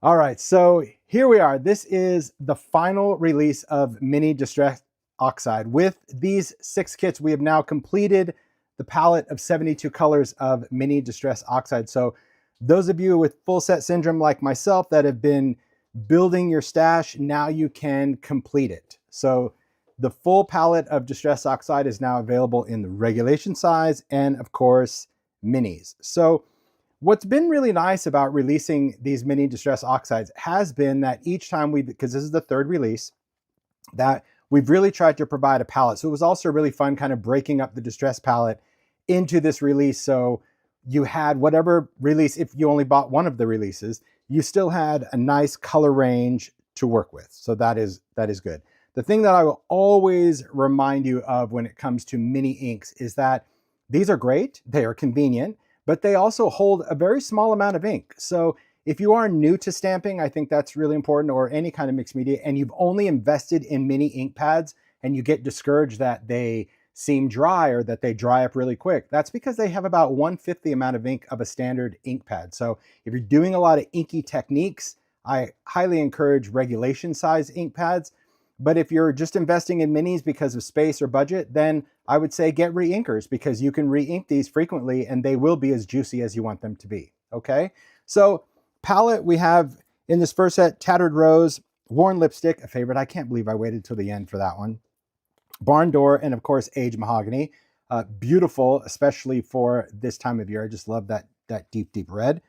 All right, so here we are. This is the final release of Mini Distress Oxide. With these 6 kits, we have now completed the palette of 72 colors of Mini Distress Oxide. So those of you with full set syndrome like myself that have been building your stash, now you can complete it. So the full palette of Distress Oxide is now available in the regulation size and of course, minis. So what's been really nice about releasing these Mini Distress Oxides has been that each time because this is the 3rd release, that we've really tried to provide a palette. So it was also really fun kind of breaking up the Distress palette into this release. So you had whatever release, if you only bought one of the releases, you still had a nice color range to work with. So that is good. The thing that I will always remind you of when it comes to mini inks is that these are great, they are convenient, but they also hold a very small amount of ink. So if you are new to stamping, I think that's really important, or any kind of mixed media, and you've only invested in mini ink pads and you get discouraged that they seem dry or that they dry up really quick, that's because they have about 1/5 the amount of ink of a standard ink pad. So if you're doing a lot of inky techniques, I highly encourage regulation size ink pads. But if you're just investing in minis because of space or budget, then I would say get re-inkers, because you can re-ink these frequently and they will be as juicy as you want them to be, okay? So palette, we have in this first set, Tattered Rose, Worn Lipstick, a favorite. I can't believe I waited till the end for that one. Barn Door, and of course, Aged Mahogany. Beautiful, especially for this time of year. I just love that deep, deep red.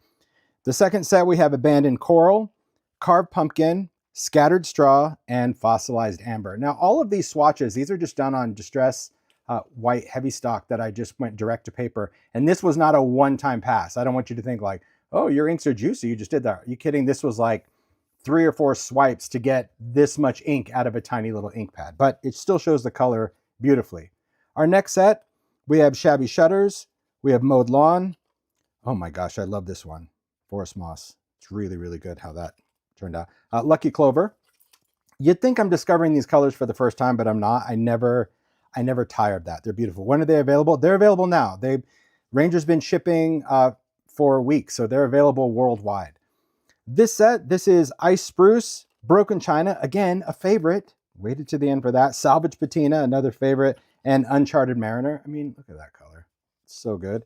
The second set, we have Abandoned Coral, Carved Pumpkin, Scattered Straw, and Fossilized Amber. Now, all of these swatches, these are just done on Distress white heavy stock that I just went direct to paper. And this was not a one-time pass. I don't want you to think like, oh, your inks are juicy, you just did that. Are you kidding? This was like 3 or 4 swipes to get this much ink out of a tiny little ink pad, but it still shows the color beautifully. Our next set, we have Shabby Shutters, we have Mowed Lawn. Oh my gosh, I love this one. Forest Moss. It's really, really good how that turned out. Lucky Clover. You'd think I'm discovering these colors for the first time, but I'm not. I never tire of that. They're beautiful. When are they available? They're available now. Ranger's been shipping for weeks, so they're available worldwide. This set, this is Ice Spruce, Broken China, again, a favorite. Waited to the end for that. Salvage Patina, another favorite, and Uncharted Mariner. I mean, look at that color. It's so good.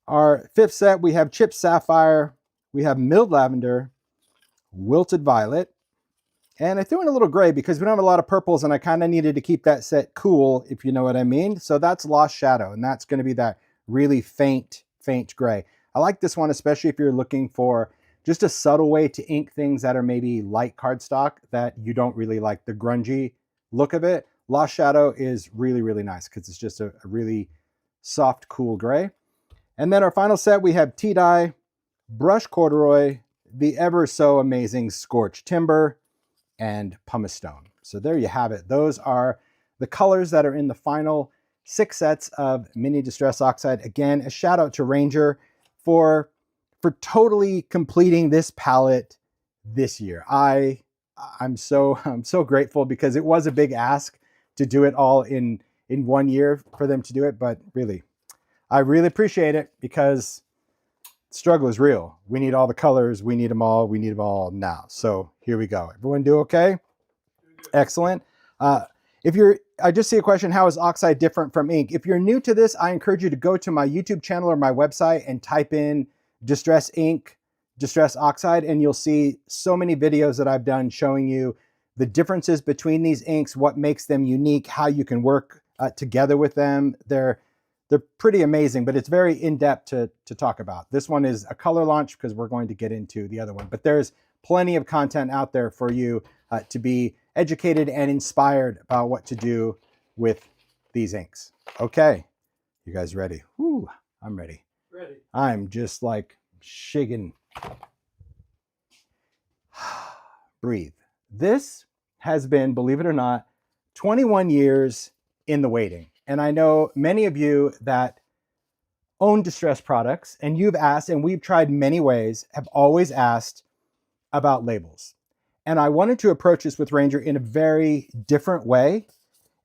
Our 5th set, we have Chipped Sapphire, we have Milled Lavender, Wilted Violet, and I threw in a little gray because we don't have a lot of purples and I kind of needed to keep that set cool, if you know what I mean. So that's Lost Shadow, and that's going to be that really faint gray. I like this one, especially if you're looking for just a subtle way to ink things that are maybe light cardstock that you don't really like the grungy look of it. Lost Shadow is really, really nice because it's just a really soft, cool gray. And then our final set, we have Tea Dye, Brush Corduroy, the ever so amazing Scorched Timber, and Pumice Stone. So there you have it. Those are the colors that are in the final 6 sets of Mini Distress Oxide. Again, a shout out to Ranger for totally completing this palette this year. I'm so grateful, because it was a big ask to do it all in 1 year for them to do it, but really, I really appreciate it, because struggle is real. We need all the colors. We need them all. We need them all now. So here we go. Everyone do okay? Excellent. I just see a question, how is Oxide different from ink? If you're new to this, I encourage you to go to my YouTube channel or my website and type in Distress Ink, Distress Oxide, and you'll see so many videos that I've done showing you the differences between these inks, what makes them unique, how you can work together with them. They're pretty amazing, but it's very in-depth to talk about. This one is a color launch because we're going to get into the other one, but there's plenty of content out there for you to be educated and inspired about what to do with these inks. Okay, you guys ready? Whew, I'm ready. Ready. I'm just like shaking. Breathe. This has been, believe it or not, 21 years in the waiting. And I know many of you that own distress products, and you've asked, and we've tried many ways, have always asked about labels. And I wanted to approach this with Ranger in a very different way.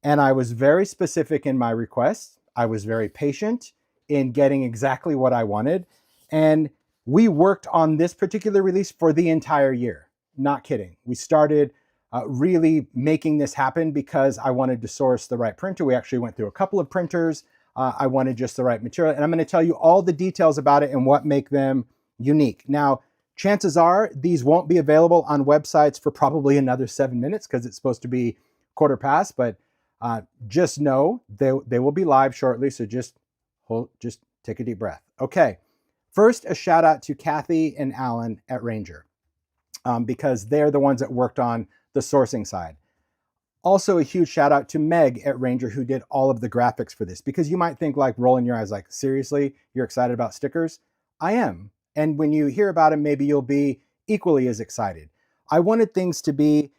And I was very specific in my requests. I was very patient in getting exactly what I wanted. And We worked on this particular release for the entire year. Not kidding. We started really making this happen because I wanted to source the right printer. We actually went through a couple of printers. I wanted just the right material. And I'm going to tell you all the details about it and what make them unique. Now, chances are these won't be available on websites for probably another 7 minutes because it's supposed to be quarter past, but just know they will be live shortly. So just take a deep breath. Okay. First, a shout out to Kathy and Alan at Ranger because they're the ones that worked on the sourcing side. Also, a huge shout out to Meg at Ranger who did all of the graphics for this, because you might think, like, rolling your eyes like, seriously, you're excited about stickers? I am. And when you hear about them, maybe you'll be equally as excited. I wanted things to be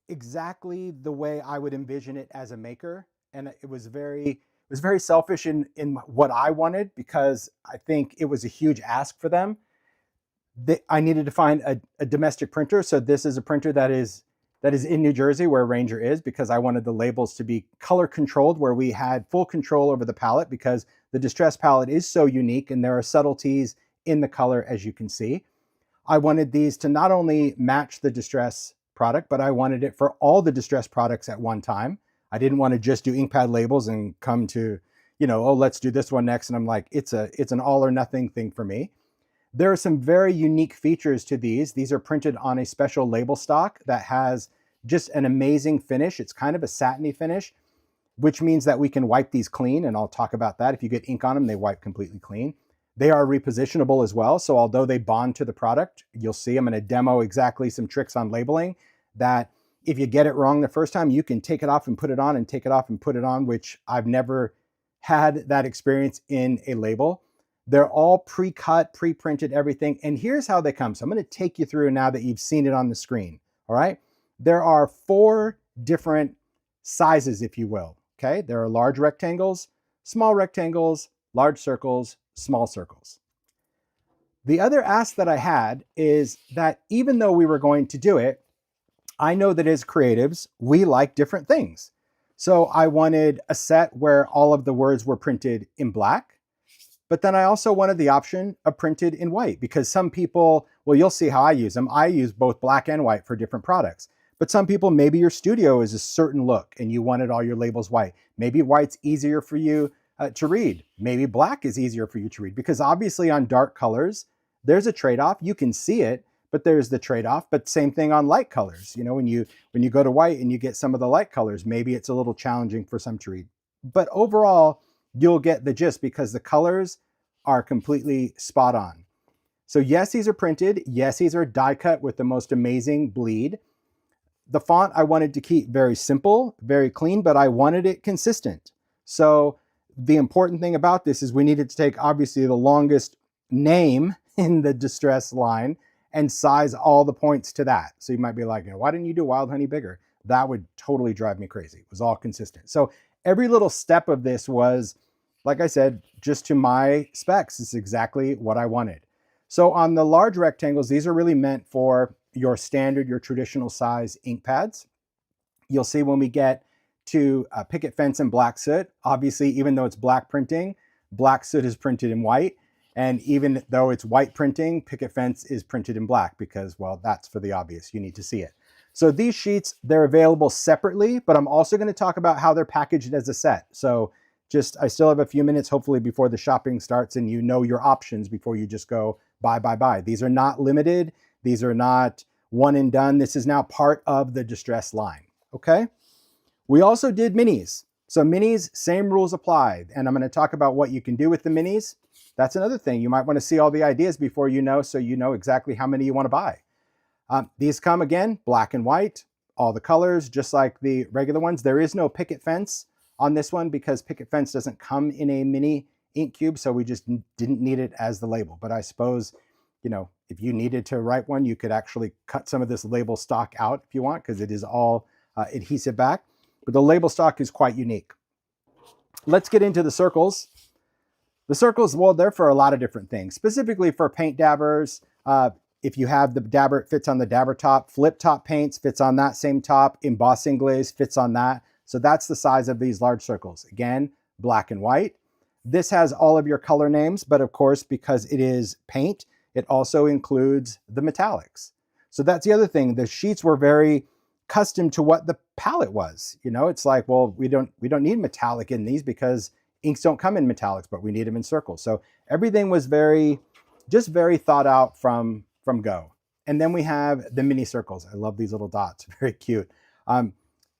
exactly the way I would envision it as a maker. And it was very selfish in what I wanted, because I think it was a huge ask for them. I needed to find a domestic printer. So this is a printer that is in New Jersey, where Ranger is, because I wanted the labels to be color controlled, where we had full control over the palette, because the Distress palette is so unique and there are subtleties in the color, as you can see. I wanted these to not only match the Distress product, but I wanted it for all the Distress products at one time. I didn't want to just do ink pad labels and come to, oh, let's do this one next. And I'm like, it's an all or nothing thing for me. There are some very unique features to these. These are printed on a special label stock that has just an amazing finish. It's kind of a satiny finish, which means that we can wipe these clean, and I'll talk about that. If you get ink on them, they wipe completely clean. They are repositionable as well, so although they bond to the product, you'll see I'm going to demo exactly some tricks on labeling that if you get it wrong the first time, you can take it off and put it on, and take it off and put it on, which I've never had that experience in a label. They're all pre-cut, pre-printed, everything. And here's how they come. So I'm going to take you through now that you've seen it on the screen. All right. There are 4 different sizes, if you will. Okay. There are large rectangles, large circles, small circles. The other ask that I had is that even though we were going to do it, I know that as creatives, we like different things. So I wanted a set where all of the words were printed in black. But then I also wanted the option of printed in white, because some people, well, you'll see how I use them. I use both black and white for different products. But some people, maybe your studio is a certain look and you wanted all your labels white. Maybe white's easier for you to read. Maybe black is easier for you to read, because obviously on dark colors, there's a trade-off. You can see it, but there's the trade-off. But same thing on light colors. When you go to white and you get some of the light colors, maybe it's a little challenging for some to read. But overall, you'll get the gist, because the colors are completely spot on. So yes, these are printed. Yes, these are die cut with the most amazing bleed. The font I wanted to keep very simple, very clean, but I wanted it consistent. So the important thing about this is we needed to take obviously the longest name in the Distress line and size all the points to that. So you might be like, why didn't you do Wild Honey bigger? That would totally drive me crazy. It was all consistent. So every little step of this was, like I said, just to my specs. It's exactly what I wanted. So on the large rectangles, these are really meant for your standard, your traditional size ink pads. You'll see when we get to picket fence and black soot, obviously, even though it's black printing, black soot is printed in white. And even though it's white printing, picket fence is printed in black, because, well, that's for the obvious. You need to see it. So these sheets, they're available separately, but I'm also going to talk about how they're packaged as a set. So I still have a few minutes, hopefully, before the shopping starts, and you know your options before you just go buy, buy, buy. These are not limited. These are not one and done. This is now part of the Distress line, okay? We also did minis. So minis, same rules apply. And I'm going to talk about what you can do with the minis. That's another thing. You might want to see all the ideas before so you know exactly how many you want to buy. These come, again, black and white, all the colors, just like the regular ones. There is no picket fence on this one, because picket fence doesn't come in a mini ink cube, so we just didn't need it as the label. But I suppose, if you needed to write one, you could actually cut some of this label stock out if you want, because it is all adhesive back. But the label stock is quite unique. Let's get into the circles. The circles, well, they're for a lot of different things, specifically for paint dabbers. If you have the dabber, it fits on the dabber top. Flip top paints fits on that same top. Embossing glaze fits on that. So that's the size of these large circles. Again, black and white. This has all of your color names, but of course, because it is paint, it also includes the metallics. So that's the other thing. The sheets were very custom to what the palette was. You know, it's like, well, we don't need metallic in these because inks don't come in metallics, but we need them in circles. So everything was very thought out from go. And then we have the mini circles. I love these little dots, very cute.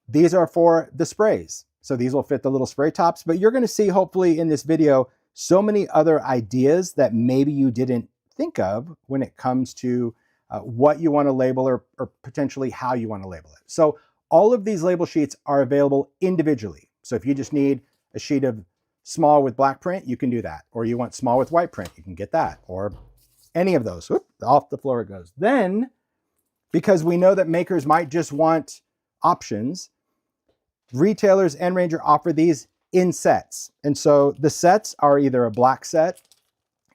These are for the sprays. So these will fit the little spray tops, but you're gonna see hopefully in this video, so many other ideas that maybe you didn't think of when it comes to what you wanna label or potentially how you wanna label it. So all of these label sheets are available individually. So if you just need a sheet of small with black print, you can do that. Or you want small with white print, you can get that. Or any of those. Whoop, off the floor it goes. Then, because we know that makers might just want options, retailers and Ranger offer these in sets. And so the sets are either a black set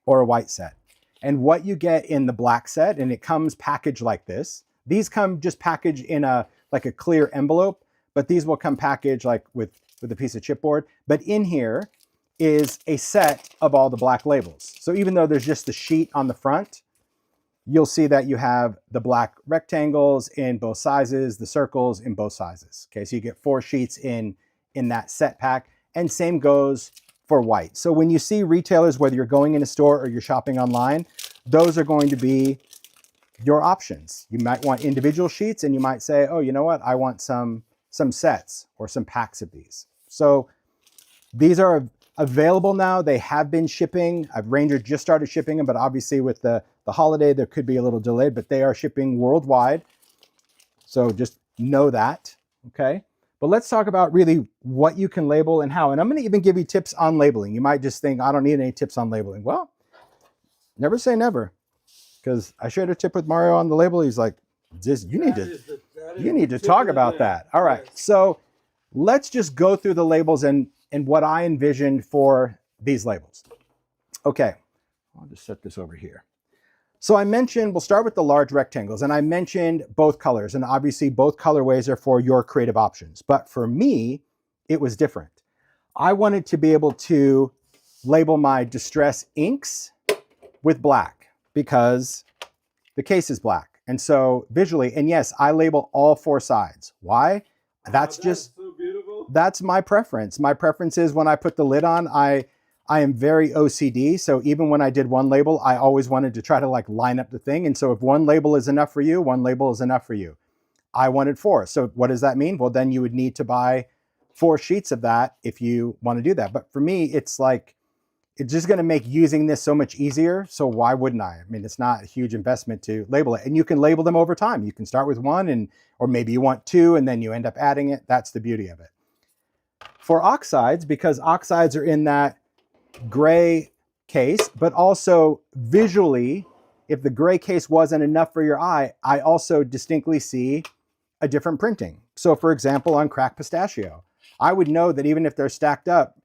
or a white set. And what you get in the black set, and it comes packaged like this. These come just packaged in like a clear envelope, but these will come packaged like with a piece of chipboard. But in here is a set of all the black labels. So even though there's just the sheet on the front, you'll see that you have the black rectangles in both sizes, the circles in both sizes. Okay, so you get 4 sheets in that set pack, and same goes for white. So when you see retailers, whether you're going in a store or you're shopping online, those are going to be your options. You might want individual sheets, and you might say, oh, you know what? I want some sets or some packs of these. So these are available now. They have been shipping. Ranger just started shipping them, but obviously with the holiday, there could be a little delayed, but they are shipping worldwide. So just know that, okay? But let's talk about really what you can label and how. And I'm gonna even give you tips on labeling. You might just think, I don't need any tips on labeling. Well, never say never, because I shared a tip with Mario on the label. He's like, you need to talk about that. All right, so let's just go through the labels and what I envisioned for these labels. Okay, I'll just set this over here. So I mentioned, we'll start with the large rectangles, and I mentioned both colors, and obviously both colorways are for your creative options. But for me, it was different. I wanted to be able to label my distress inks with black because the case is black. And so visually, and yes, I label all 4 sides. Why? That's just, so beautiful. That's my preference. My preference is when I put the lid on, I am very OCD. So even when I did one label, I always wanted to try to like line up the thing. And so if one label is enough for you, one label is enough for you. I wanted 4. So what does that mean? Well, then you would need to buy 4 sheets of that if you want to do that. But for me, it's like, it's just going to make using this so much easier. So why wouldn't I? I mean, it's not a huge investment to label it, and you can label them over time. You can start with 1 or maybe you want 2 and then you end up adding it. That's the beauty of it. For oxides, because oxides are in that gray case, but also visually, if the gray case wasn't enough for your eye, I also distinctly see a different printing. So for example, on cracked pistachio, I would know that even if they're stacked up,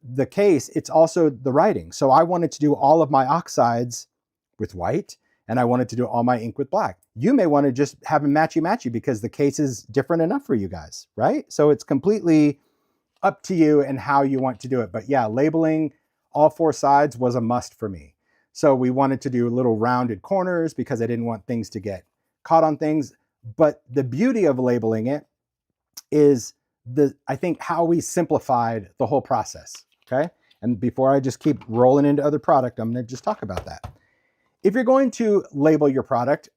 the case, it's also the writing. So I wanted to do all of my oxides with white, and I wanted to do all my ink with black. You may want to just have them matchy-matchy because the case is different enough for you guys, right? So it's completely up to you and how you want to do it. But yeah, labeling all 4 sides was a must for me. So we wanted to do little rounded corners because I didn't want things to get caught on things. But the beauty of labeling it is I think how we simplified the whole process, okay? And before I just keep rolling into other product, I'm gonna just talk about that. If you're going to label your product,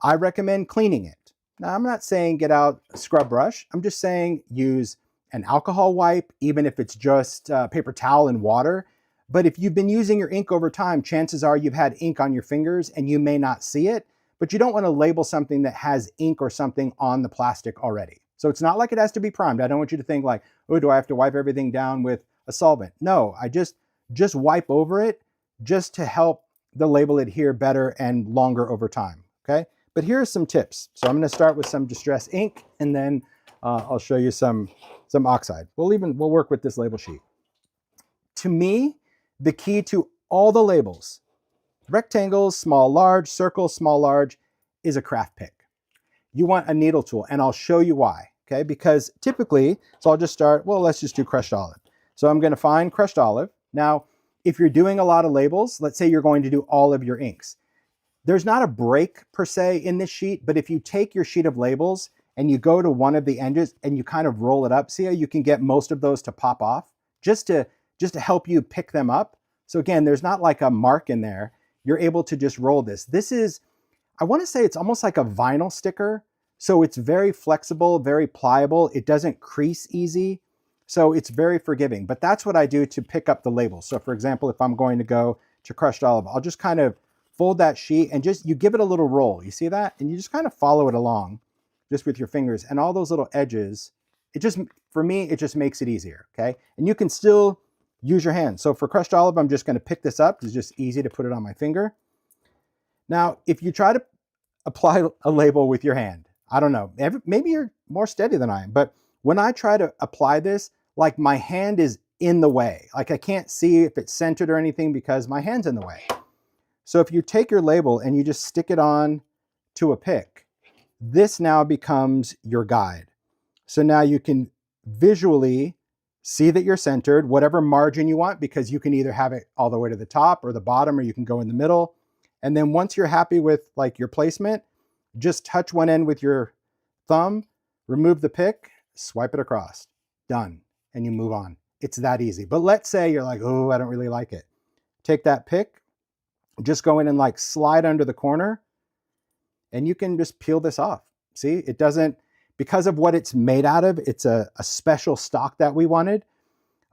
I recommend cleaning it. Now, I'm not saying get out a scrub brush. I'm just saying use an alcohol wipe, even if it's just paper towel and water. But if you've been using your ink over time, chances are you've had ink on your fingers and you may not see it, but you don't want to label something that has ink or something on the plastic already. So it's not like it has to be primed. I don't want you to think like, oh, do I have to wipe everything down with a solvent? No, I just wipe over it just to help the label adhere better and longer over time, okay? But here are some tips. So I'm gonna start with some distress ink, and then I'll show you some oxide. We'll work with this label sheet. To me, the key to all the labels, rectangles, small, large, circles, small, large, is a craft pick. You want a needle tool, and I'll show you why, okay? Because typically, so I'll just start, well, let's just do crushed olive. So I'm gonna find crushed olive. Now, if you're doing a lot of labels, let's say you're going to do all of your inks. there's not a break per se in this sheet, but if you take your sheet of labels and you go to one of the edges and you kind of roll it up, see how you can get most of those to pop off just to help you pick them up. So again, there's not like a mark in there. You're able to just roll this. This is, I want to say it's almost like a vinyl sticker. So it's very flexible, very pliable. It doesn't crease easy. So it's very forgiving, but that's what I do to pick up the labels. So for example, if I'm going to go to crushed olive, I'll just kind of fold that sheet and just, you give it a little roll. You see that? And you just kind of follow it along just with your fingers, and all those little edges, it just, for me, it just makes it easier, okay? And you can still use your hands. So for crushed olive, I'm just gonna pick this up. It's just easy to put it on my finger. Now, if you try to apply a label with your hand, I don't know, maybe you're more steady than I am, but when I try to apply this, like my hand is in the way. Like I can't see if it's centered or anything because my hand's in the way. So if you take your label and you just stick it on to a pick, this now becomes your guide. So now you can visually see that you're centered, whatever margin you want, because you can either have it all the way to the top or the bottom, or you can go in the middle. And then once you're happy with like your placement, just touch one end with your thumb, remove the pick, swipe it across, done, and you move on. It's that easy. But let's say you're like, oh, I don't really like it. Take that pick, just go in and like slide under the corner, and you can just peel this off. See, it doesn't, because of what it's made out of, it's a special stock that we wanted.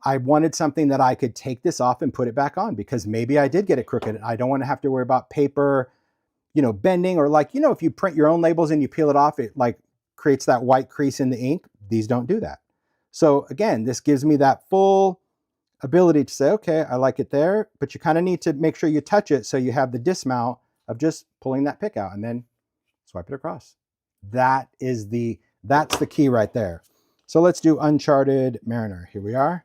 I wanted something that I could take this off and put it back on, because maybe I did get it crooked. I don't want to have to worry about paper, you know, bending, or like, you know, if you print your own labels and you peel it off, it like creates that white crease in the ink. These don't do that. So again, this gives me that full ability to say, okay, I like it there, but you kind of need to make sure you touch it so you have the dismount of just pulling that pick out and then swipe it across. That's the key right there. So let's do Uncharted Mariner. Here we are.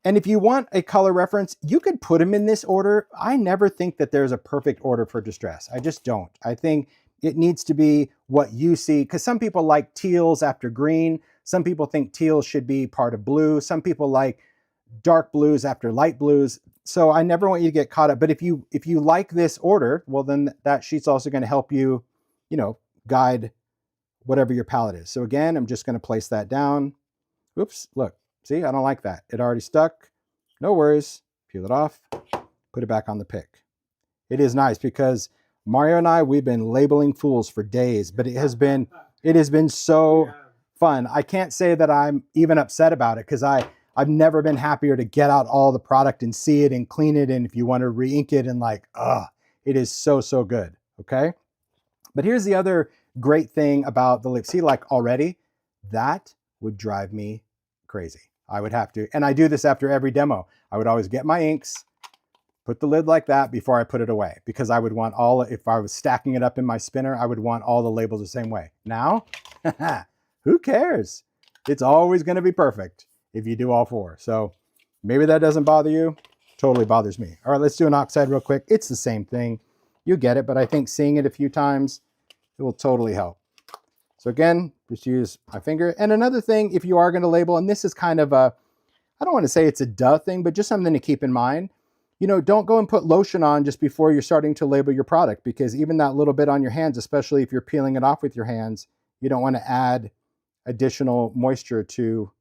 And if you want a color reference, you could put them in this order. I never think that there's a perfect order for distress. I just don't. I think it needs to be what you see, because some people like teals after green. Some people think teals should be part of blue. Some people like dark blues after light blues. So I never want you to get caught up. But if you like this order, well, then that sheet's also going to help you, you know, guide whatever your palette is. So again, I'm just going to place that down. Oops, look, see, I don't like that. It already stuck. No worries. Peel it off, put it back on the pick. It is nice because Mario and I, we've been labeling fools for days, but it has been so fun. I can't say that I'm even upset about it, because I've never been happier to get out all the product and see it and clean it. And if you want to re-ink it, and like, it is so, so good. Okay. But here's the other great thing about the lip. See, like already, that would drive me crazy. I would have to, and I do this after every demo. I would always get my inks, put the lid like that before I put it away, because I would want all, if I was stacking it up in my spinner, I would want all the labels the same way. Now, who cares? It's always going to be perfect if you do all four. So maybe that doesn't bother you. Totally bothers me. All right, let's do an Oxide real quick. It's the same thing. You get it, but I think seeing it a few times, it will totally help. So again, just use my finger. And another thing, if you are going to label, and this is kind of a, I don't want to say it's a duh thing, but just something to keep in mind. You know, don't go and put lotion on just before you're starting to label your product, because even that little bit on your hands, especially if you're peeling it off with your hands, you don't want to add additional moisture to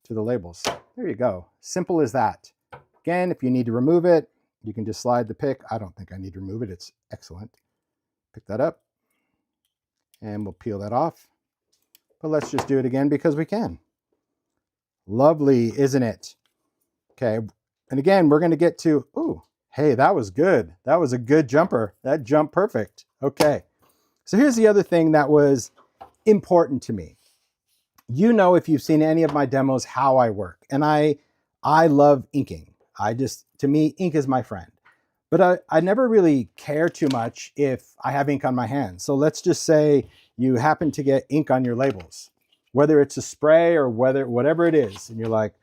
the labels. There you go. Simple as that. Again, if you need to remove it, you can just slide the pick. I don't think I need to remove it. It's excellent. Pick that up and we'll peel that off. But let's just do it again because we can. Lovely, isn't it? Okay. And again, we're going to get to, ooh, hey, that was good. That was a good jumper. That jumped perfect. Okay. So here's the other thing that was important to me. You know, if you've seen any of my demos, how I work. And I love inking. To me, ink is my friend. But I never really care too much if I have ink on my hands. So let's just say you happen to get ink on your labels, whether it's a spray or whatever it is. And you're like,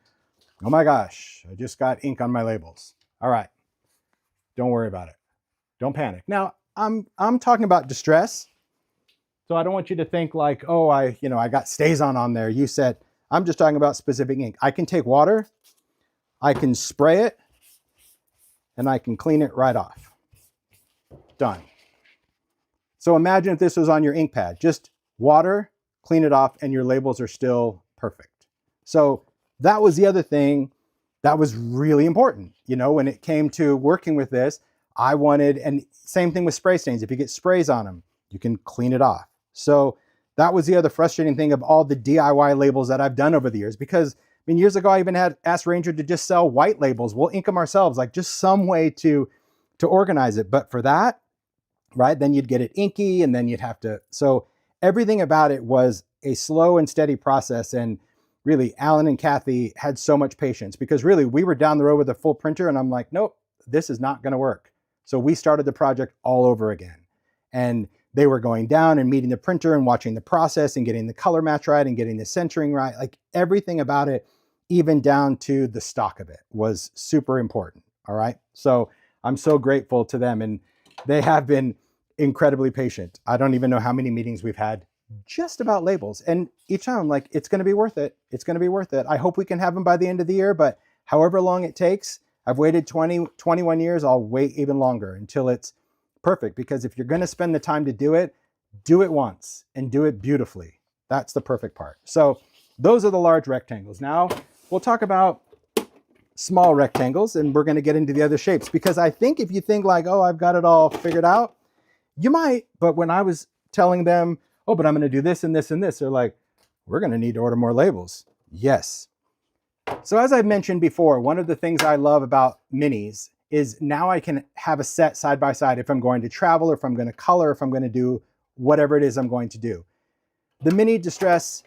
oh my gosh, I just got ink on my labels. All right, don't worry about it. Don't panic. Now, I'm talking about distress. So I don't want you to think like, oh, I got StazOn on there. You said, I'm just talking about specific ink. I can take water, I can spray it, and I can clean it right off. done. So imagine if this was on your ink pad, just water, clean it off, and your labels are still perfect. So that was the other thing that was really important. You know, when it came to working with this, I wanted, and same thing with spray stains. If you get sprays on them, you can clean it off. So that was the other frustrating thing of all the DIY labels that I've done over the years, because I mean, years ago, I even had asked Ranger to just sell white labels. We'll ink them ourselves, like just some way to organize it. But for that, right, then you'd get it inky and then you'd have to, so everything about it was a slow and steady process. And really, Alan and Kathy had so much patience, because really we were down the road with a full printer and I'm like, nope, this is not gonna work. So we started the project all over again. And they were going down and meeting the printer and watching the process and getting the color match right and getting the centering right. Like everything about it, even down to the stock of it, was super important. All right. So I'm so grateful to them, and they have been incredibly patient. I don't even know how many meetings we've had just about labels. And each time I'm like, it's going to be worth it. It's going to be worth it. I hope we can have them by the end of the year, but however long it takes, I've waited 21 years. I'll wait even longer until it's perfect, because if you're going to spend the time to do it once and do it beautifully. That's the perfect part. So those are the large rectangles. Now we'll talk about small rectangles, and we're going to get into the other shapes, because I think if you think like, oh, I've got it all figured out, you might, but when I was telling them, oh, but I'm going to do this and this and this, they're like, we're going to need to order more labels. Yes. So as I've mentioned before, one of the things I love about minis is now I can have a set side by side if I'm going to travel, or if I'm going to color, if I'm going to do whatever it is I'm going to do. The Mini Distress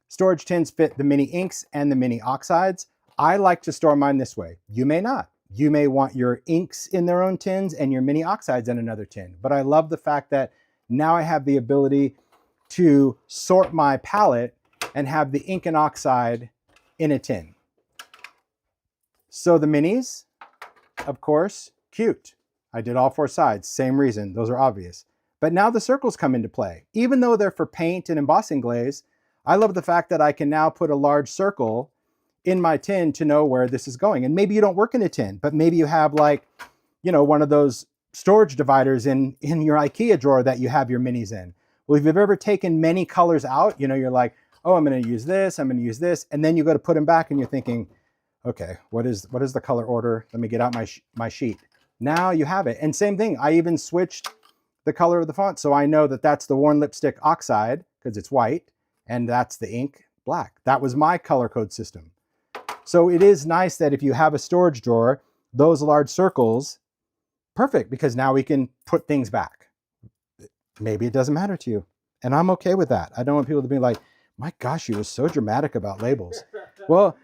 storage tins fit the mini inks and the mini oxides. I like to store mine this way. You may not. You may want your inks in their own tins and your mini oxides in another tin. But I love the fact that now I have the ability to sort my palette and have the ink and oxide in a tin. So the minis, of course, cute. I did all four sides, same reason, those are obvious. But now the circles come into play. Even though they're for paint and embossing glaze, I love the fact that I can now put a large circle in my tin to know where this is going. And maybe you don't work in a tin, but maybe you have like, you know, one of those storage dividers in your IKEA drawer that you have your minis in. Well, if you've ever taken many colors out, you know, you're like, oh, I'm going to use this, I'm going to use this. And then you go to put them back and you're thinking, okay, what is the color order? Let me get out my sheet. Now you have it. And same thing, I even switched the color of the font. So I know that that's the Worn Lipstick Oxide because it's white, and that's the ink black. That was my color code system. So it is nice that if you have a storage drawer, those large circles, perfect, because now we can put things back. Maybe it doesn't matter to you, and I'm okay with that. I don't want people to be like, my gosh, you were so dramatic about labels. Well,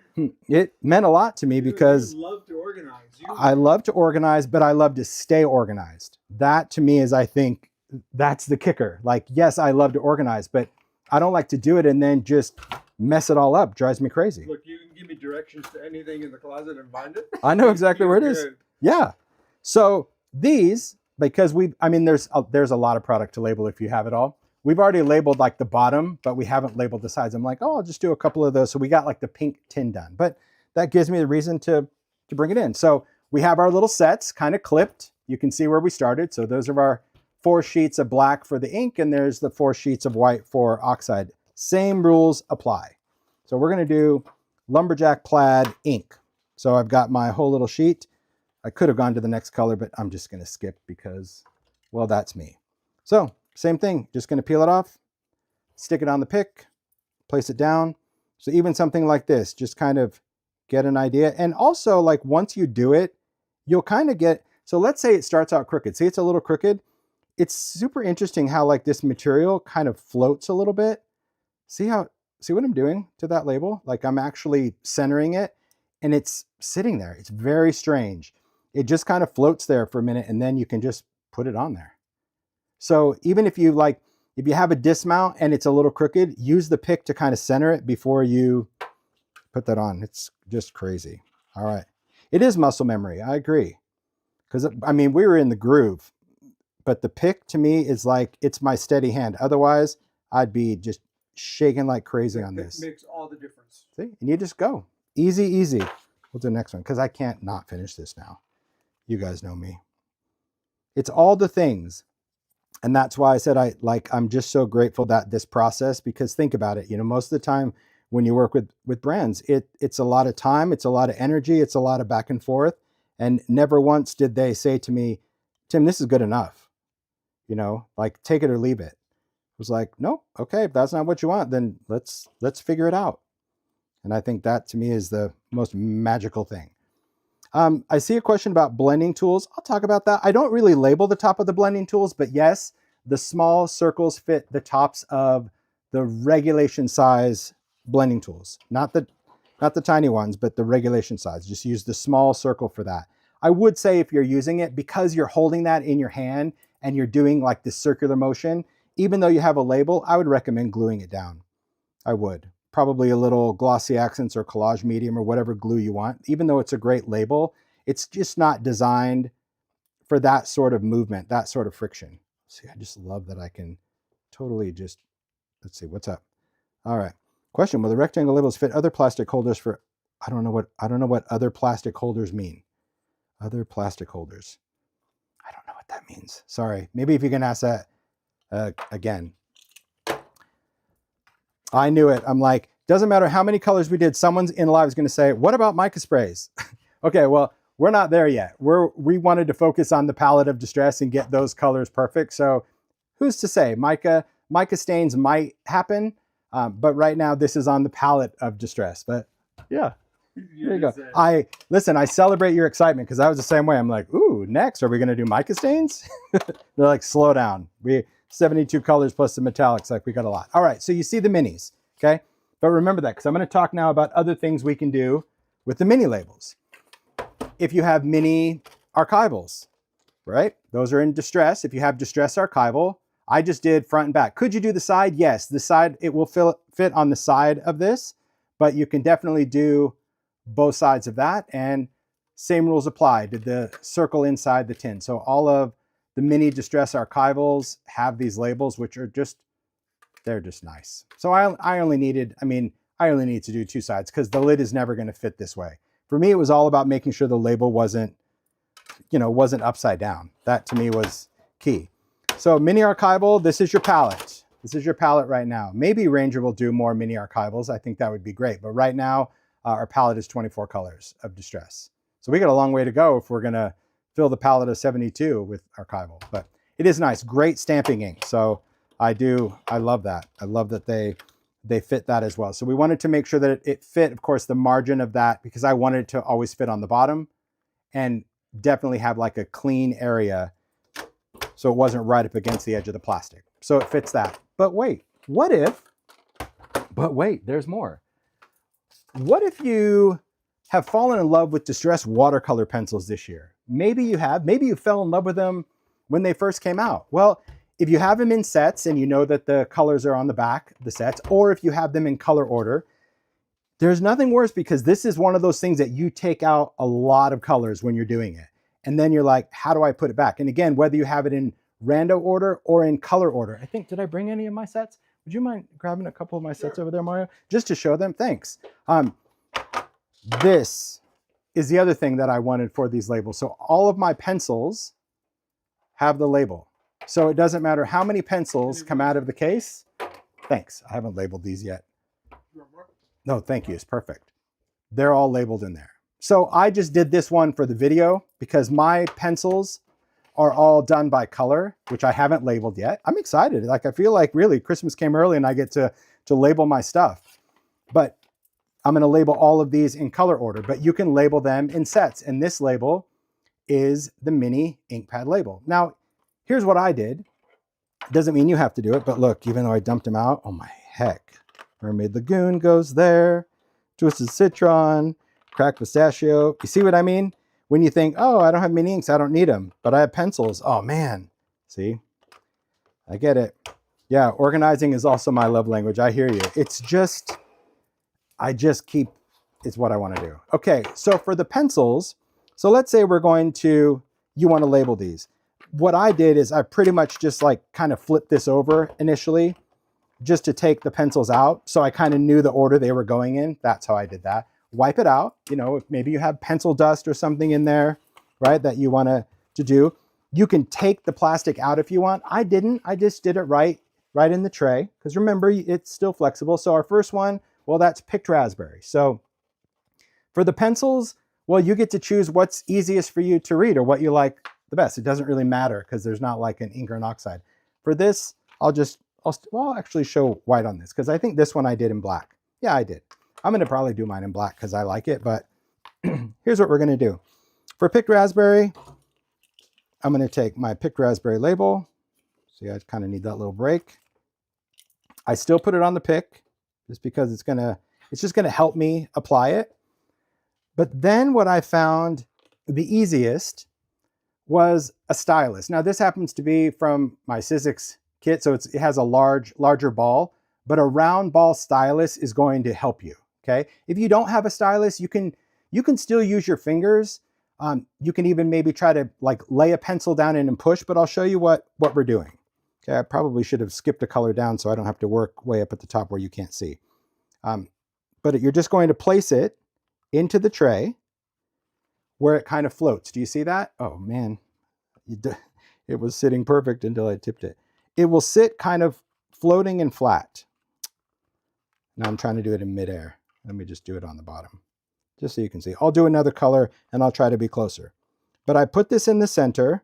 it meant a lot to me because you love to organize. I love to organize, but I love to stay organized. That to me is, I think, that's the kicker. Like, yes, I love to organize, but I don't like to do it and then just mess it all up. Drives me crazy. Look, you can give me directions to anything in the closet and find it. I know exactly where it is. Yeah. So these, because I mean, there's a lot of product to label if you have it all. We've already labeled like the bottom, but we haven't labeled the sides. I'm like, oh, I'll just do a couple of those. So we got like the pink tin done, but that gives me the reason to bring it in. So we have our little sets kind of clipped. You can see where we started. So those are our 4 sheets of black for the ink, and there's the 4 sheets of white for oxide. Same rules apply. So we're going to do lumberjack plaid ink. So I've got my whole little sheet. I could have gone to the next color, but I'm just going to skip because, well, that's me. So same thing, just going to peel it off, stick it on the pick, place it down. So even something like this, just kind of get an idea. And also, like, once you do it, you'll kind of get, so let's say it starts out crooked. See, it's a little crooked. It's super interesting how like this material kind of floats a little bit. See what I'm doing to that label? Like, I'm actually centering it and it's sitting there. It's very strange. It just kind of floats there for a minute and then you can just put it on there. So even if you have a dismount and it's a little crooked, use the pick to kind of center it before you put that on. It's just crazy. All right. It is muscle memory. I agree. Because I mean, we were in the groove, but the pick to me is like, it's my steady hand. Otherwise I'd be just shaking like crazy on this. It makes all the difference. See, and you just go easy, easy. We'll do the next one because I can't not finish this now. You guys know me. It's all the things. And that's why I said I'm just so grateful that this process, because think about it, most of the time when you work with brands, it's a lot of time, it's a lot of energy, it's a lot of back and forth. And never once did they say to me, Tim, this is good enough. Like take it or leave it. It was like, no, okay, if that's not what you want, then let's figure it out. And I think that to me is the most magical thing. I see a question about blending tools. I'll talk about that. I don't really label the top of the blending tools, but yes, the small circles fit the tops of the regulation size blending tools. Not the tiny ones, but the regulation size. Just use the small circle for that. I would say if you're using it, because you're holding that in your hand and you're doing like this circular motion, even though you have a label, I would recommend gluing it down. I would. Probably a little glossy accents or collage medium or whatever glue you want. Even though it's a great label, it's just not designed for that sort of movement, that sort of friction. See, I just love that I can totally just, let's see, what's up? All right. Question, will the rectangle labels fit other plastic holders for, I don't know what other plastic holders mean. Other plastic holders. I don't know what that means. Sorry. Maybe if you can ask that again. I knew it. I'm like, doesn't matter how many colors we did, someone's in live is going to say, what about mica sprays? Okay, well, we're not there yet. We wanted to focus on the palette of distress and get those colors perfect. So who's to say? Mica stains might happen, but right now this is on the palette of distress. But yeah, there you go. I celebrate your excitement because I was the same way. I'm like, ooh, next, are we going to do mica stains? They're like, slow down. 72 colors plus the metallics, like we got a lot. All right, so you see the minis, okay? But remember that, because I'm going to talk now about other things we can do with the mini labels. If you have mini archivals, right? Those are in distress. If you have distress archival, I just did front and back. Could you do the side? Yes, the side, it will fit on the side of this, but you can definitely do both sides of that, and same rules apply. Did the circle inside the tin. So all of the mini distress archivals have these labels, which are they're just nice. So I only need to do two sides because the lid is never going to fit this way. For me, it was all about making sure the label wasn't upside down. That to me was key. So mini archival, this is your palette. This is your palette right now. Maybe Ranger will do more mini archivals. I think that would be great. But right now, our palette is 24 colors of distress. So we got a long way to go if we're going to fill the palette of 72 with archival, but it is nice. Great stamping ink. So I love that. I love that they fit that as well. So we wanted to make sure that it fit, of course, the margin of that, because I wanted it to always fit on the bottom and definitely have like a clean area so it wasn't right up against the edge of the plastic. So it fits that. But wait, there's more. What if you have fallen in love with distress watercolor pencils this year? Maybe you have. Maybe you fell in love with them when they first came out. Well, if you have them in sets and you know that the colors are on the back of the sets, or if you have them in color order, there's nothing worse, because this is one of those things that you take out a lot of colors when you're doing it. And then you're like, how do I put it back? And again, whether you have it in rando order or in color order. I think, did I bring any of my sets? Would you mind grabbing a couple of my sets over there, Mario? Just to show them, thanks. This is the other thing that I wanted for these labels. So all of my pencils have the label. So it doesn't matter how many pencils come out of the case. Thanks, I haven't labeled these yet. No, thank you, it's perfect. They're all labeled in there. So I just did this one for the video because my pencils are all done by color, which I haven't labeled yet. I'm excited. Like, I feel like really Christmas came early and I get to label my stuff. But I'm going to label all of these in color order, but you can label them in sets. And this label is the mini ink pad label. Now, here's what I did. Doesn't mean you have to do it, but look, even though I dumped them out, oh my heck. Mermaid Lagoon goes there. Twisted Citron, Cracked Pistachio. You see what I mean? When you think, oh, I don't have mini inks, I don't need them, but I have pencils. Oh man, see? I get it. Yeah, organizing is also my love language. I hear you. It's just, it's what I want to do. Okay, so for the pencils, so let's say you want to label these. What I did is I pretty much just like kind of flipped this over initially just to take the pencils out. So I kind of knew the order they were going in. That's how I did that. Wipe it out. You know, if maybe you have pencil dust or something in there, right, that you want to do. You can take the plastic out if you want. I didn't. I just did it right in the tray, because remember, it's still flexible. So our first one, well, that's picked raspberry. So for the pencils, well, you get to choose what's easiest for you to read or what you like the best. It doesn't really matter because there's not like an ink or an oxide. For this, I'll actually show white on this because I think this one I did in black. Yeah, I did. I'm going to probably do mine in black because I like it, but here's what we're going to do. For picked raspberry, I'm going to take my picked raspberry label. See, I kind of need that little break. I still put it on the pick just because it's just going to help me apply it. But then what I found the easiest was a stylus. Now this happens to be from my Sizzix kit, so it has a larger ball, but a round ball stylus is going to help you, okay? If you don't have a stylus, you can still use your fingers. You can even maybe try to like lay a pencil down in and push, but I'll show you what we're doing. Okay, I probably should have skipped a color down so I don't have to work way up at the top where you can't see. But you're just going to place it into the tray where it kind of floats. Do you see that? Oh man, it was sitting perfect until I tipped it. It will sit kind of floating and flat. Now I'm trying to do it in midair. Let me just do it on the bottom, just so you can see. I'll do another color and I'll try to be closer. But I put this in the center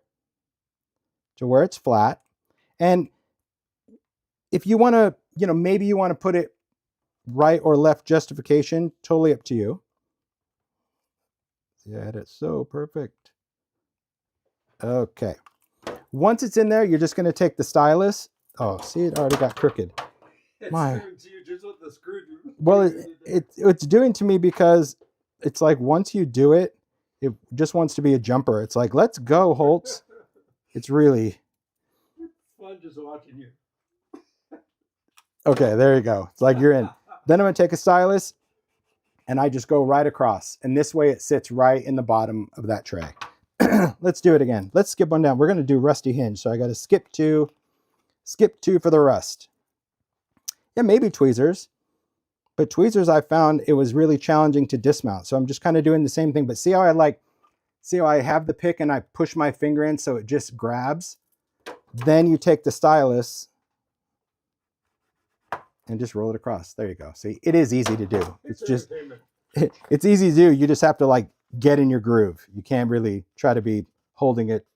to where it's flat. And if you want to, maybe you want to put it right or left justification, totally up to you. Yeah, that's so perfect. Okay. Once it's in there, you're just going to take the stylus. Oh, see, it already got crooked. It's doing to you just what the screw do. Well, it's doing to me because it's like once you do it, it just wants to be a jumper. It's like, let's go, Holtz. It's really... It's fun just watching you. Okay, there you go. It's like you're in. Then I'm going to take a stylus and I just go right across. And this way it sits right in the bottom of that tray. Let's do it again. Let's skip one down. We're going to do rusty hinge. So I got to skip two for the rust. Yeah, maybe tweezers. But tweezers, I found it was really challenging to dismount. So I'm just kind of doing the same thing. But see how I have the pick and I push my finger in so it just grabs? Then you take the stylus and just roll it across. There you go. See, it is easy to do. It's easy to do. You just have to like get in your groove. You can't really try to be holding it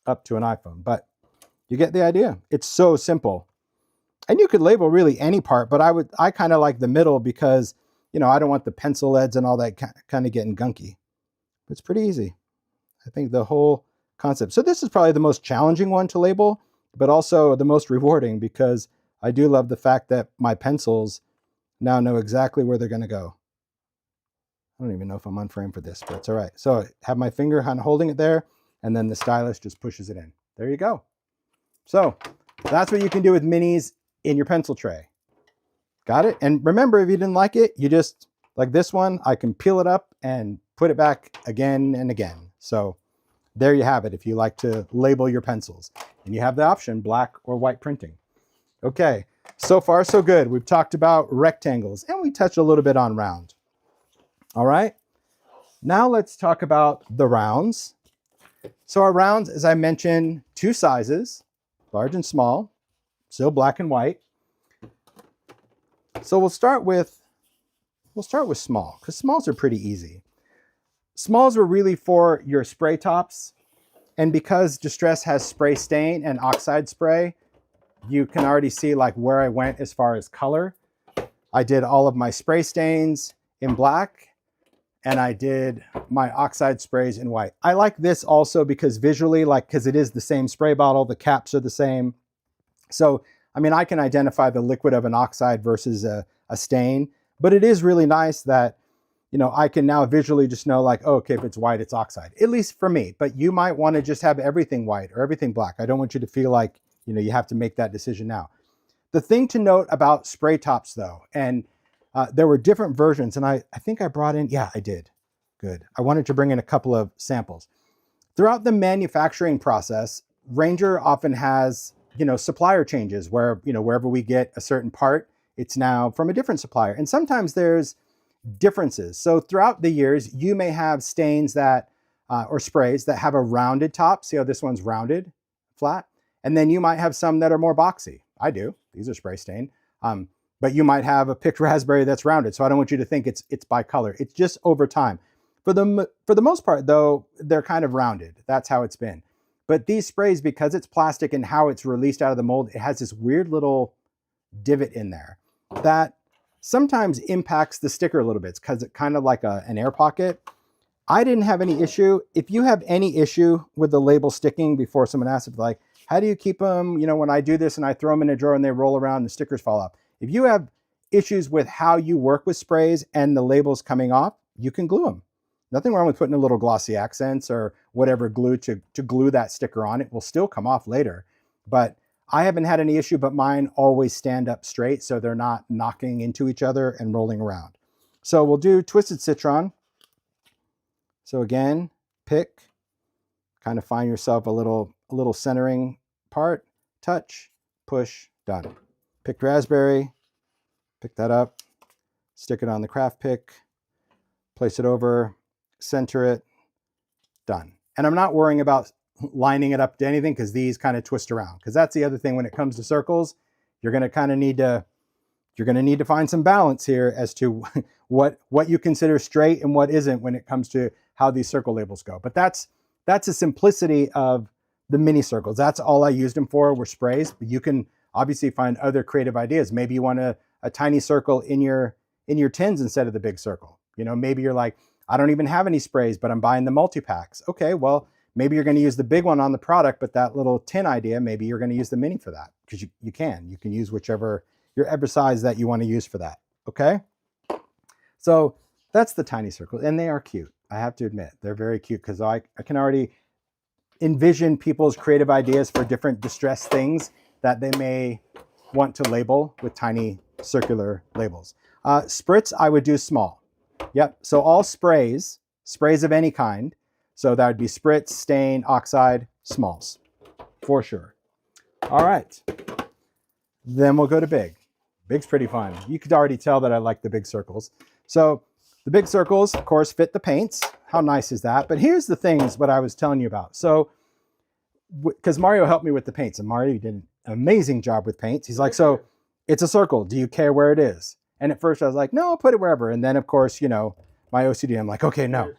up to an iPhone, but you get the idea. It's so simple. And you could label really any part, but I kind of like the middle because, I don't want the pencil leads and all that kind of getting gunky. It's pretty easy. I think the whole concept. So this is probably the most challenging one to label, but also the most rewarding because I do love the fact that my pencils now know exactly where they're going to go. I don't even know if I'm on frame for this, but it's all right. So I have my finger holding it there, and then the stylus just pushes it in. There you go. So that's what you can do with minis in your pencil tray. Got it? And remember, if you didn't like it, you just, like this one, I can peel it up and put it back again and again. So there you have it if you like to label your pencils. And you have the option, black or white printing. Okay, so far so good. We've talked about rectangles and we touched a little bit on round. All right, now let's talk about the rounds. So our rounds, as I mentioned, two sizes, large and small, still black and white. So we'll start with small because smalls are pretty easy. Smalls were really for your spray tops. And because Distress has spray stain and oxide spray, you can already see like where I went as far as color. I did all of my spray stains in black and I did my oxide sprays in white. I like this also because visually, because it is the same spray bottle, the caps are the same. So, I mean, I can identify the liquid of an oxide versus a stain, but it is really nice that, I can now visually just know like, oh, okay, if it's white, it's oxide, at least for me. But you might want to just have everything white or everything black. I don't want you to feel like, you have to make that decision now. The thing to note about spray tops though, and there were different versions and I think I brought in, yeah, I did. Good. I wanted to bring in a couple of samples. Throughout the manufacturing process, Ranger often has, supplier changes where, wherever we get a certain part, it's now from a different supplier. And sometimes there's differences. So throughout the years, you may have stains that or sprays that have a rounded top. See how this one's rounded, flat? And then you might have some that are more boxy. I do. These are spray stained. But you might have a picked raspberry that's rounded. So I don't want you to think it's by color. It's just over time. For the most part, though, they're kind of rounded. That's how it's been. But these sprays, because it's plastic and how it's released out of the mold, it has this weird little divot in there that sometimes impacts the sticker a little bit because it's kind of like an air pocket. I didn't have any issue. If you have any issue with the label sticking before someone asks, if like, how do you keep them? You know, when I do this and I throw them in a drawer and they roll around, the stickers fall off. If you have issues with how you work with sprays and the labels coming off, you can glue them. Nothing wrong with putting a little glossy accents or whatever glue to glue that sticker on. It will still come off later. But I haven't had any issue, but mine always stand up straight so they're not knocking into each other and rolling around. So we'll do Twisted Citron. So again, pick, kind of find yourself a little centering part, touch, push, done. Picked raspberry, pick that up, stick it on the craft pick, place it over, center it, done. And I'm not worrying about lining it up to anything because these kind of twist around. Because that's the other thing when it comes to circles, you're going to kind of need to find some balance here as to what you consider straight and what isn't when it comes to how these circle labels go. But that's the simplicity of the mini circles. That's all I used them for, were sprays. But you can obviously find other creative ideas. Maybe you want a tiny circle in your tins instead of the big circle. You know, maybe you're like, I don't even have any sprays, but I'm buying the multi-packs. Okay, well, maybe you're going to use the big one on the product, but that little tin idea, maybe you're going to use the mini for that, because you can use whichever your ever size that you want to use for that. Okay, so that's the tiny circle, and they are cute. I have to admit, they're very cute because I can already envision people's creative ideas for different distress things that they may want to label with tiny circular labels. Spritz, I would do small. Yep, so all sprays of any kind. So that would be spritz, stain, oxide, smalls, for sure. All right, then we'll go to big. Big's pretty fun. You could already tell that I like the big circles. So the big circles, of course, fit the paints. How nice is that? But here's the things what I was telling you about. So, because Mario helped me with the paints, and Mario did an amazing job with paints. He's like, so it's a circle. Do you care where it is? And at first I was like, no, put it wherever. And then, of course, you know, my OCD, I'm like, okay, no,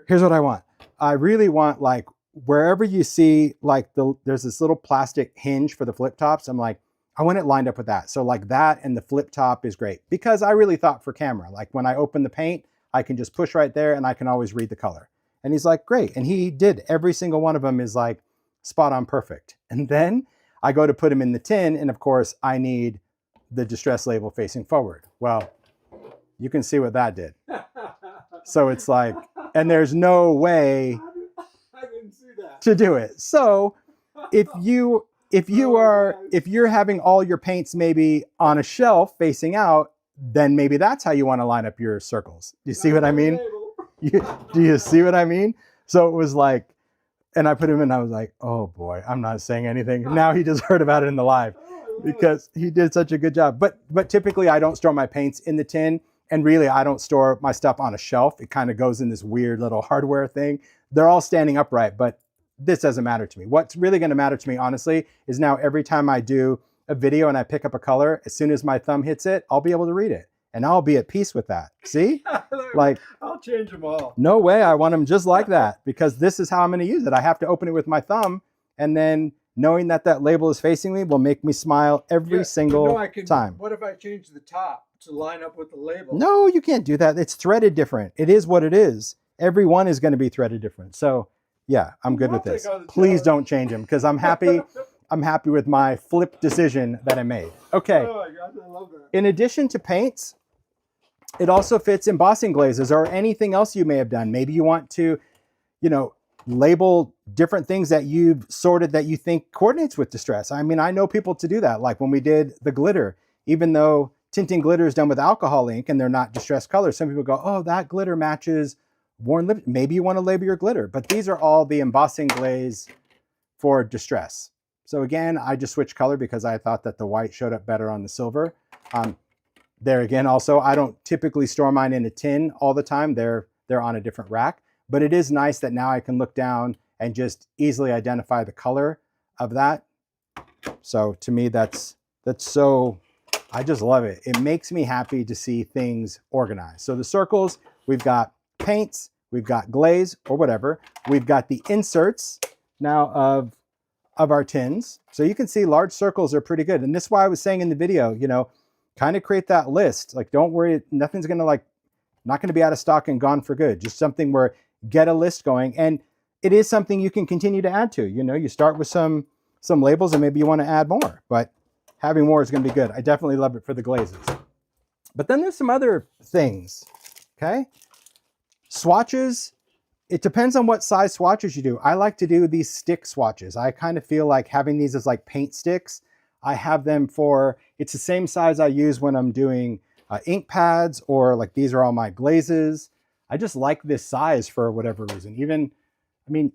here's what I want. I really want, like, wherever you see, like, there's this little plastic hinge for the flip tops. I'm like, I want it lined up with that. So like that and the flip top is great, because I really thought for camera, like when I open the paint, I can just push right there and I can always read the color. And he's like, great. And he did. Every single one of them is like spot on perfect. And then I go to put them in the tin. And of course I need the distress label facing forward. Well, you can see what that did. So it's like, and there's no way I didn't see that. to do it. So if you're having all your paints maybe on a shelf facing out, then maybe that's how you want to line up your circles. Do you see what I mean? Do you see what I mean? So it was like, and I put him in, I was like, oh boy, I'm not saying anything. Now he just heard about it in the live because he did such a good job. But typically I don't store my paints in the tin, and really I don't store my stuff on a shelf. It kind of goes in this weird little hardware thing. They're all standing upright, but this doesn't matter to me. What's really going to matter to me, honestly, is now every time I do a video and I pick up a color, as soon as my thumb hits it, I'll be able to read it. And I'll be at peace with that. See? Like, I'll change them all. No way. I want them just like that, because this is how I'm going to use it. I have to open it with my thumb, and then knowing that that label is facing me will make me smile every single time. What if I change the top to line up with the label? No, you can't do that. It's threaded different. It is what it is. Every one is going to be threaded different. So yeah, I'm good with this. Please don't change them, because I'm happy. I'm happy with my flip decision that I made. Okay. Oh my gosh, I love that. In addition to paints, it also fits embossing glazes or anything else you may have done. Maybe you want to, you know, label different things that you've sorted that you think coordinates with distress. I mean, I know people to do that. Like when we did the glitter, even though tinting glitter is done with alcohol ink and they're not distressed colors, some people go, oh, that glitter matches worn lip. Maybe you want to label your glitter, but these are all the embossing glaze for distress. So again, I just switched color because I thought that the white showed up better on the silver. There again, also, I don't typically store mine in a tin all the time. They're on a different rack. but it is nice that now I can look down and just easily identify the color of that. So to me, that's so, I just love it. It makes me happy to see things organized. So the circles, we've got paints, we've got glaze or whatever. We've got the inserts now of our tins. So you can see large circles are pretty good. And this is why I was saying in the video, you know, kind of create that list. Like, don't worry, nothing's going to not going to be out of stock and gone for good. Just something where get a list going. And it is something you can continue to add to. You know, you start with some labels and maybe you want to add more, but having more is going to be good. I definitely love it for the glazes. But then there's some other things, okay? Swatches, it depends on what size swatches you do. I like to do these stick swatches. I kind of feel like having these as like paint sticks. I have them for, it's the same size I use when I'm doing ink pads, or like these are all my glazes. I just like this size for whatever reason. Even, I mean,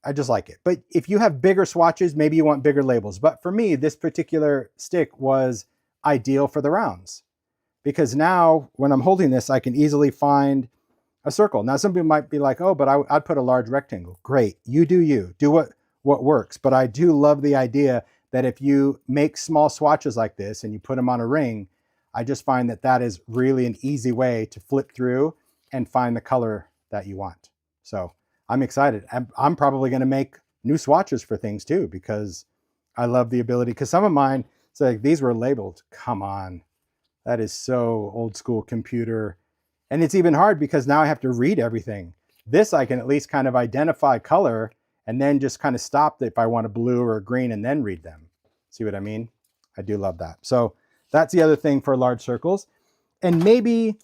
I just like it. But if you have bigger swatches, maybe you want bigger labels. But for me, this particular stick was ideal for the rounds, because now when I'm holding this, I can easily find a circle. Now, some people might be like, oh, but I'd put a large rectangle. Great, you do you. Do what works. But I do love the idea that if you make small swatches like this and you put them on a ring, I just find that that is really an easy way to flip through and find the color that you want. So I'm excited. I'm probably going to make new swatches for things too, because I love the ability, because some of mine, it's like these were labeled. Come on. That is so old school computer. And it's even hard because now I have to read everything. This I can at least kind of identify color and then just kind of stop if I want a blue or a green and then read them. See what I mean? I do love that. So that's the other thing for large circles. And maybe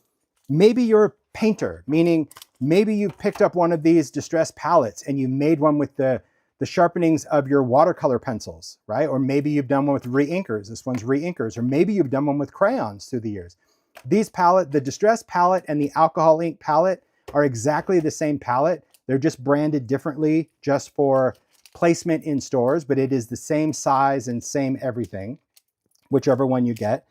you're a painter, meaning maybe you picked up one of these distress palettes and you made one with the sharpenings of your watercolor pencils, right? Or maybe you've done one with re-inkers. This one's re-inkers. Or maybe you've done one with crayons through the years. These palette, the distress palette and the alcohol ink palette are exactly the same palette. They're just branded differently just for placement in stores, but it is the same size and same everything, whichever one you get.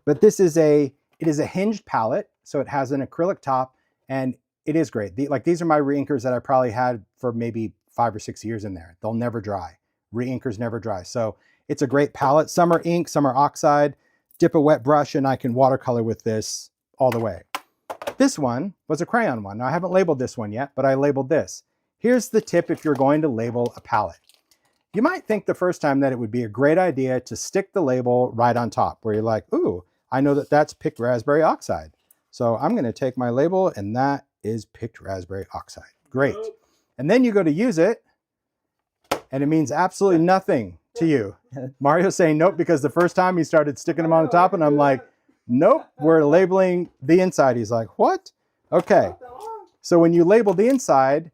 But this is it is a hinged palette, so it has an acrylic top, and it is great. These are my re-inkers that I probably had for maybe 5 or 6 years in there. They'll never dry. Re-inkers never dry. So it's a great palette. Some are ink, some are oxide. Dip a wet brush and I can watercolor with this all the way. This one was a crayon one. Now I haven't labeled this one yet, but I labeled this. Here's the tip if you're going to label a palette. You might think the first time that it would be a great idea to stick the label right on top, where you're like, ooh, I know that that's picked raspberry oxide. So I'm going to take my label and that is picked raspberry oxide. Great. And then you go to use it and it means absolutely nothing to you. Mario's saying nope, because the first time he started sticking them on the top and I'm like, nope, we're labeling the inside. He's like, what? Okay. So when you label the inside,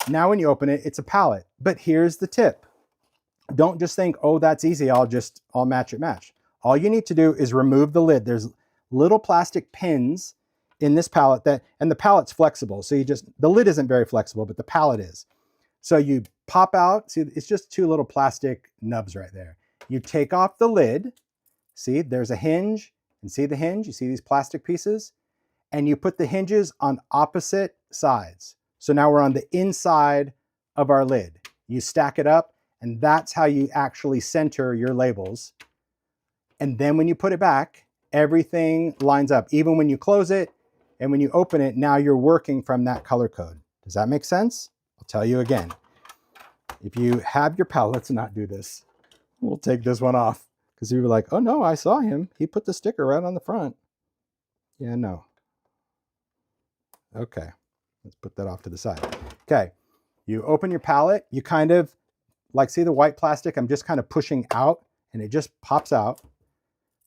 now when you open it, it's a palette. But here's the tip. Don't just think, oh, that's easy. I'll match it. All you need to do is remove the lid. There's little plastic pins in this palette and the palette's flexible. So the lid isn't very flexible, but the palette is. So you pop out, see, it's just 2 little plastic nubs right there. You take off the lid, see, there's a hinge, and see the hinge? You see these plastic pieces? And you put the hinges on opposite sides. So now we're on the inside of our lid. You stack it up, and that's how you actually center your labels. And then when you put it back, everything lines up. Even when you close it and when you open it, now you're working from that color code. Does that make sense? I'll tell you again. If you have your palette, let's not do this. We'll take this one off because you were like, oh no, I saw him. He put the sticker right on the front. Yeah, no. Okay, let's put that off to the side. Okay, you open your palette. You kind of, like, see the white plastic? I'm just kind of pushing out and it just pops out.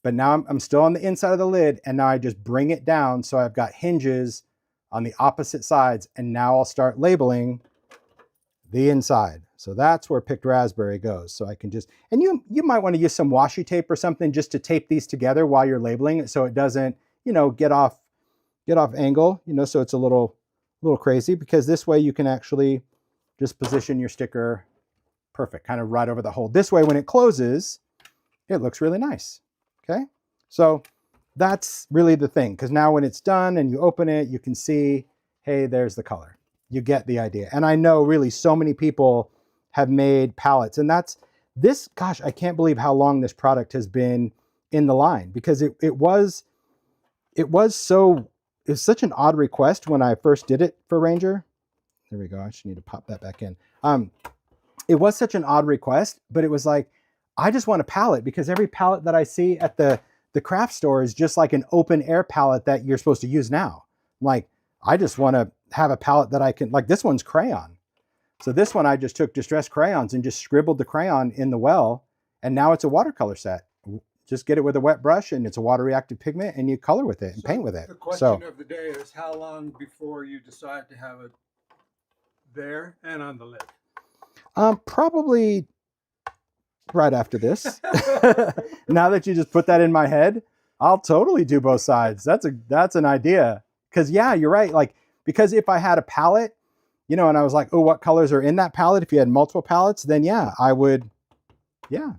But now I'm still on the inside of the lid, and now I just bring it down so I've got hinges on the opposite sides, and now I'll start labeling the inside. So that's where picked raspberry goes. So I can just, and you might want to use some washi tape or something just to tape these together while you're labeling it so it doesn't, get off angle, so it's a little crazy, because this way you can actually just position your sticker perfect, kind of right over the hole. This way, when it closes, it looks really nice. Okay, so that's really the thing, because now when it's done and you open it, you can see, hey, there's the color. you get the idea. And I know really so many people have made palettes, and that's this, gosh, I can't believe how long this product has been in the line, because it was such an odd request when I first did it for Ranger. There we go. I just need to pop that back in. It was such an odd request, but it was like, I just want a palette, because every palette that I see at the craft store is just like an open air palette that you're supposed to use now. I'm like, I just want to have a palette that I can, like this one's crayon. So this one, I just took distressed crayons and just scribbled the crayon in the well, and now it's a watercolor set. Just get it with a wet brush, and it's a water reactive pigment, and you color with it and paint with it. The question of the day is, how long before you decide to have it there and on the lid? Probably right after this. Now that you just put that in my head, I'll totally do both sides. That's an idea. Because yeah, you're right. Like, because if I had a palette, you know, and I was like, oh, what colors are in that palette? If you had multiple palettes, then yeah, I would. Yeah,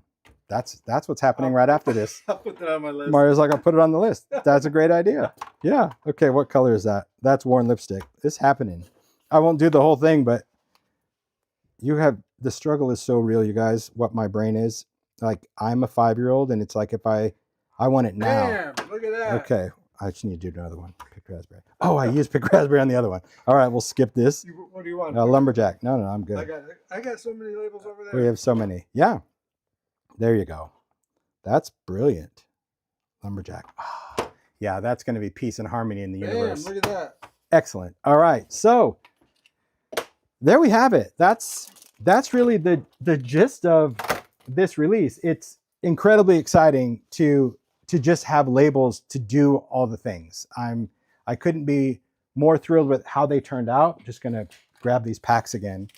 that's what's happening right after this. I'll put that on my list. Mario's like, I'll put it on the list. That's a great idea. Yeah. Okay, what color is that? That's worn lipstick. It's happening. I won't do the whole thing, but the struggle is so real, you guys, what my brain is. Like, I'm a 5-year-old, and it's like, if I want it now. Damn, look at that. Okay, I just need to do another one. Pick raspberry. Oh, I used pick raspberry on the other one. All right, we'll skip this. What do you want? Lumberjack. No, I'm good. I got so many labels over there. We have so many. Yeah. There you go. That's brilliant. Lumberjack. Oh, yeah, that's going to be peace and harmony in the universe. Look at that. Excellent. All right, so there we have it. That's really the gist of this release. It's incredibly exciting to just have labels to do all the things. I couldn't be more thrilled with how they turned out. Just gonna grab these packs again,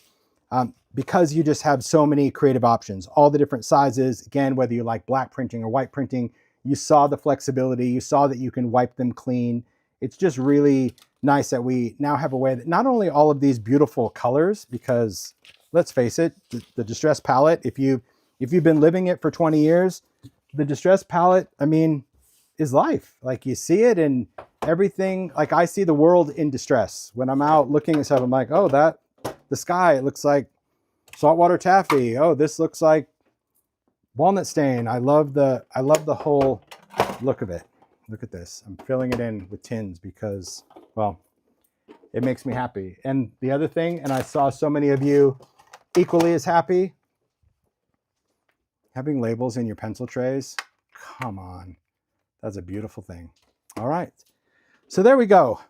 because you just have so many creative options, all the different sizes. Again, whether you like black printing or white printing, you saw the flexibility, you saw that you can wipe them clean. It's just really nice that we now have a way that not only all of these beautiful colors, because let's face it, the Distress palette, if you've been living it for 20 years, the Distress palette, I mean, is life. Like, you see it and everything. Like, I see the world in distress. When I'm out looking at stuff, I'm like, oh, the sky, it looks like saltwater taffy. Oh, this looks like walnut stain. I love the whole look of it. Look at this. I'm filling it in with tins because, well, it makes me happy. And the other thing, and I saw so many of you equally as happy, having labels in your pencil trays. Come on. That's a beautiful thing. All right. So there we go.